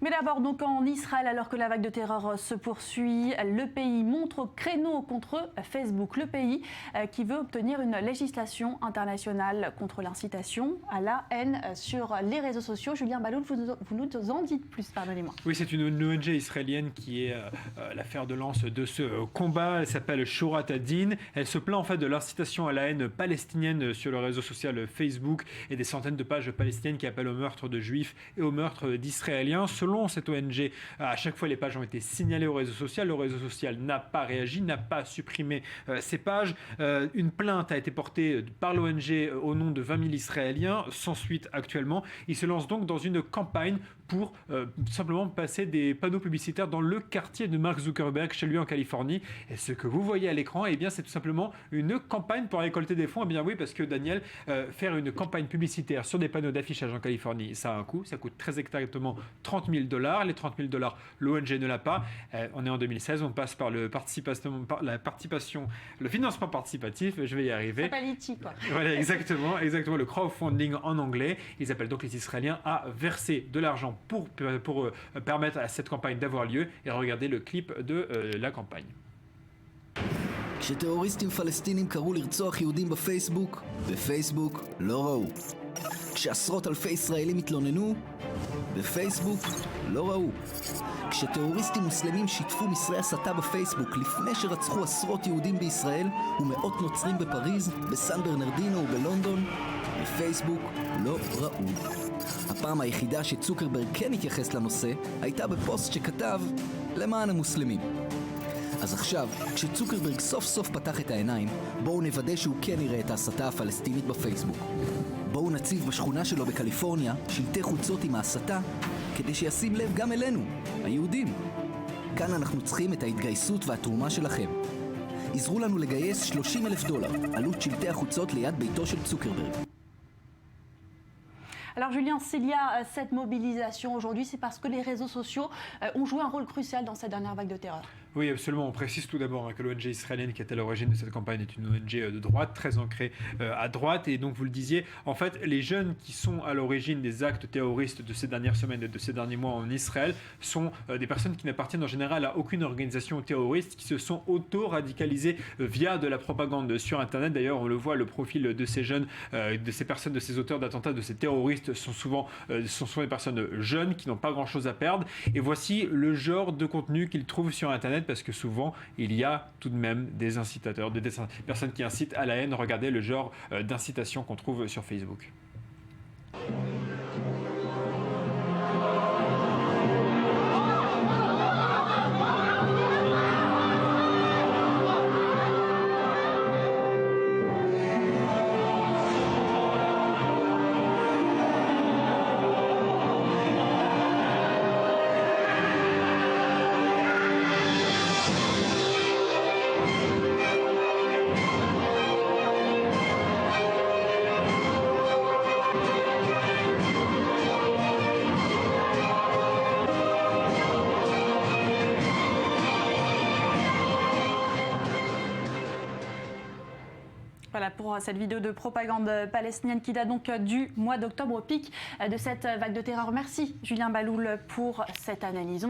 Mais d'abord, donc en Israël, alors que la vague de terreur se poursuit, le pays montre au créneau contre Facebook. Le pays qui veut obtenir une législation internationale contre l'incitation à la haine sur les réseaux sociaux. Julien Baloul, vous nous en dites plus, pardonnez-moi. Oui, c'est une ONG israélienne qui est l'affaire de lance de ce combat. Elle s'appelle Shorat Adin. Elle se plaint en fait de l'incitation à la haine palestinienne sur le réseau social Facebook et des centaines de pages palestiniennes qui appellent au meurtre de juifs et au meurtre d'israéliens. Selon cette ONG, à chaque fois les pages ont été signalées au réseau social. Le réseau social n'a pas réagi, n'a pas supprimé ces pages. Une plainte a été portée par l'ONG au nom de 20 000 Israéliens, sans suite actuellement. Il se lance donc dans une campagne pour simplement passer des panneaux publicitaires dans le quartier de Mark Zuckerberg, chez lui en Californie. Et ce que vous voyez à l'écran, eh bien, c'est tout simplement une campagne pour récolter des fonds. Eh bien oui, parce que Daniel, faire une campagne publicitaire sur des panneaux d'affichage en Californie, ça a un coût. Ça coûte très exactement $30 000. Les $30 000, l'ONG ne l'a pas. On est en 2016, on passe par la participation, le financement participatif. Je vais y arriver. C'est pas litchi, quoi. Voilà, exactement, le crowdfunding en anglais. Ils appellent donc les Israéliens à verser de l'argent pour permettre à cette campagne d'avoir lieu. Et regardez le clip de la campagne. כשטרוריסטים פלסטינים קראו לרצוח יהודים בפייסבוק לא ראו. כשעשרות אלפי ישראלים התלוננו, בפייסבוק לא ראו. כשטרוריסטים מוסלמים שיתפו מסרי הסתה בפייסבוק לפני שרצחו עשרות יהודים בישראל ומאות נוצרים בפריז, בסן ברנרדינו ובלונדון, בפייסבוק לא ראו. הפעם היחידה שצוקרברג כן התייחס לנושא הייתה בפוסט שכתב למען המוסלמים. אז עכשיו, כשצוקרברג סוף סוף פתח את העיניים, בואו נוודא שהוא כן יראה את ההסתה הפלסטינית בפייסבוק. בואו נציב בשכונה שלו בקליפורניה שלטי חוצות עם ההסתה, כדי שישים לב גם אלינו, היהודים. כאן אנחנו צריכים את ההתגייסות והתרומה שלכם. עזרו לנו לגייס $30,000, עלות שלטי החוצות ליד ביתו של צוקרברג. Alors Julien, s'il y a cette mobilisation aujourd'hui, c'est parce que les réseaux sociaux ont joué un rôle crucial dans cette dernière vague de terreur. Oui, absolument. On précise tout d'abord que l'ONG israélienne qui est à l'origine de cette campagne est une ONG de droite, très ancrée à droite. Et donc, vous le disiez, en fait, les jeunes qui sont à l'origine des actes terroristes de ces dernières semaines et de ces derniers mois en Israël sont des personnes qui n'appartiennent en général à aucune organisation terroriste, qui se sont auto-radicalisées via de la propagande sur Internet. D'ailleurs, on le voit, le profil de ces jeunes, de ces personnes, de ces auteurs d'attentats, de ces terroristes sont souvent des personnes jeunes qui n'ont pas grand-chose à perdre. Et voici le genre de contenu qu'ils trouvent sur Internet, parce que souvent, il y a tout de même des incitateurs, des personnes qui incitent à la haine. Regardez le genre d'incitation qu'on trouve sur Facebook. Voilà pour cette vidéo de propagande palestinienne qui date donc du mois d'octobre, au pic de cette vague de terreur. Merci Julien Baloul pour cette analyse.